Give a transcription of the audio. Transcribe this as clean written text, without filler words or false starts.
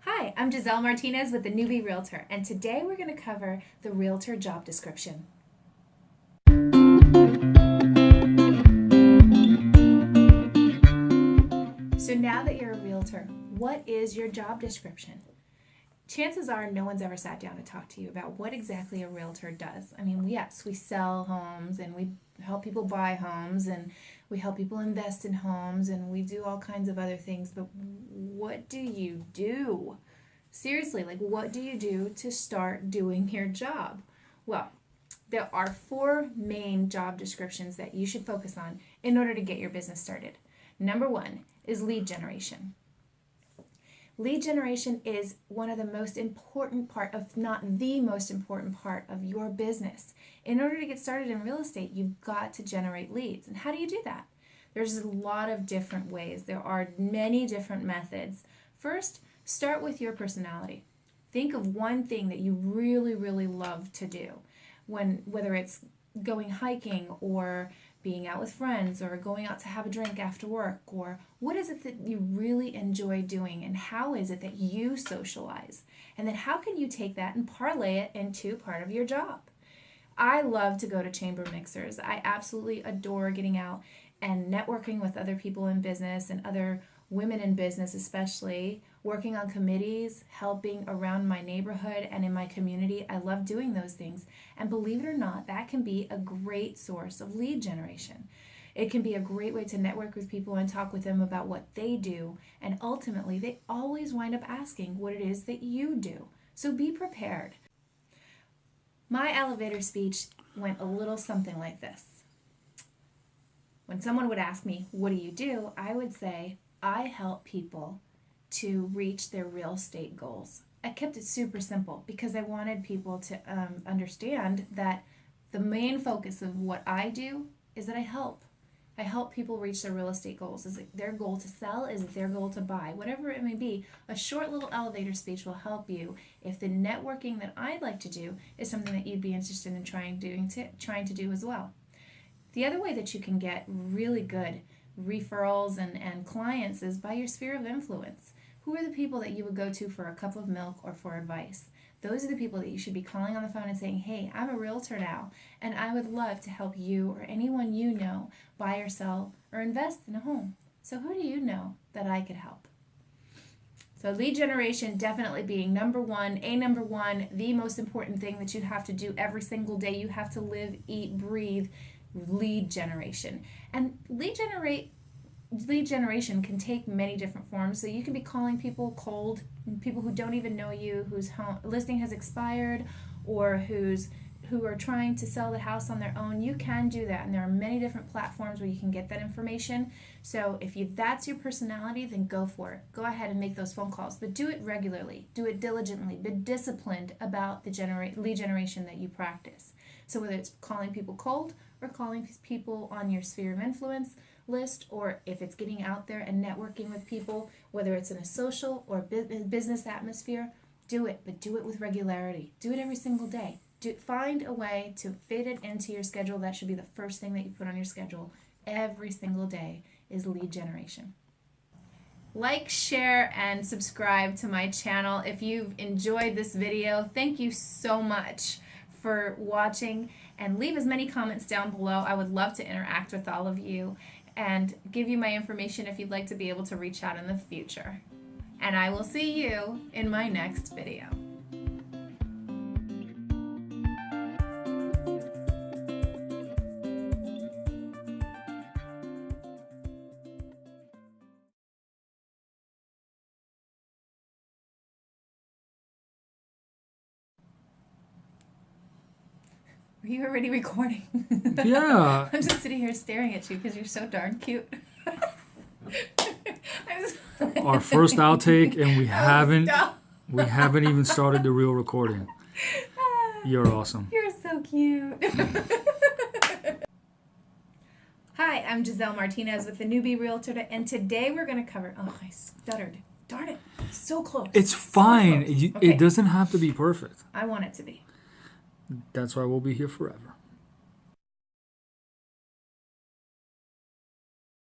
Hi, I'm Giselle Martinez with the Newbie Realtor, and today we're going to cover the Realtor job description. So now that you're a Realtor, what is your job description? Chances are no one's ever sat down to talk to you about what exactly a Realtor does. I mean, yes, we sell homes and we help people buy homes and we help people invest in homes and we do all kinds of other things, but what do you do? Seriously, what do you do to start doing your job? Well, there are 4 main job descriptions that you should focus on in order to get your business started. Number 1 is lead generation. Lead generation is one of the most important part, if not the most important part of your business. In order to get started in real estate, you've got to generate leads. And how do you do that? There's a lot of different ways. There are many different methods. First, start with your personality. Think of one thing that you really, really love to do. Whether it's going hiking or being out with friends or going out to have a drink after work, or what is it that you really enjoy doing and how is it that you socialize? And then how can you take that and parlay it into part of your job? I love to go to chamber mixers. I absolutely adore getting out and networking with other people in business and other women in business, especially working on committees, helping around my neighborhood and in my community. I love doing those things. And believe it or not, that can be a great source of lead generation. It can be a great way to network with people and talk with them about what they do. And ultimately, they always wind up asking what it is that you do. So be prepared. My elevator speech went a little something like this. When someone would ask me, what do? I would say, I help people to reach their real estate goals. I kept it super simple because I wanted people to understand that the main focus of what I do is that I help. I help people reach their real estate goals. Is it their goal to sell? Is it their goal to buy? Whatever it may be, a short little elevator speech will help you if the networking that I'd like to do is something that you'd be interested in trying to do as well. The other way that you can get really good referrals and clients is by your sphere of influence. Who are the people that you would go to for a cup of milk or for advice? Those are the people that you should be calling on the phone and saying, hey, I'm a realtor now, and I would love to help you or anyone you know buy or sell or invest in a home. So who do you know that I could help? So lead generation definitely being number one, the most important thing that you have to do every single day. You have to live, eat, breathe lead generation. And lead generation can take many different forms. So you can be calling people cold, people who don't even know you, whose listing has expired, or who are trying to sell the house on their own. You can do that, and there are many different platforms where you can get that information. So if that's your personality, then go for it. Go ahead and make those phone calls, but do it regularly, do it diligently, be disciplined about the lead generation that you practice. So whether it's calling people cold or calling people on your sphere of influence list, or if it's getting out there and networking with people, whether it's in a social or business atmosphere, do it, but do it with regularity. Do it every single day. Find a way to fit it into your schedule. That should be the first thing that you put on your schedule every single day is lead generation. Like, share, and subscribe to my channel if you've enjoyed this video. Thank you so much for watching, and leave as many comments down below. I would love to interact with all of you and give you my information if you'd like to be able to reach out in the future. And I will see you in my next video. Are you already recording? Yeah. I'm just sitting here staring at you because you're so darn cute. Our first outtake, and we haven't even started the real recording. You're awesome. You're so cute. Hi, I'm Giselle Martinez with the Newbie Realtor, and today we're going to cover... Oh, I stuttered. Darn it. So close. It's fine. So close. It doesn't have to be perfect. I want it to be. That's why we'll be here forever.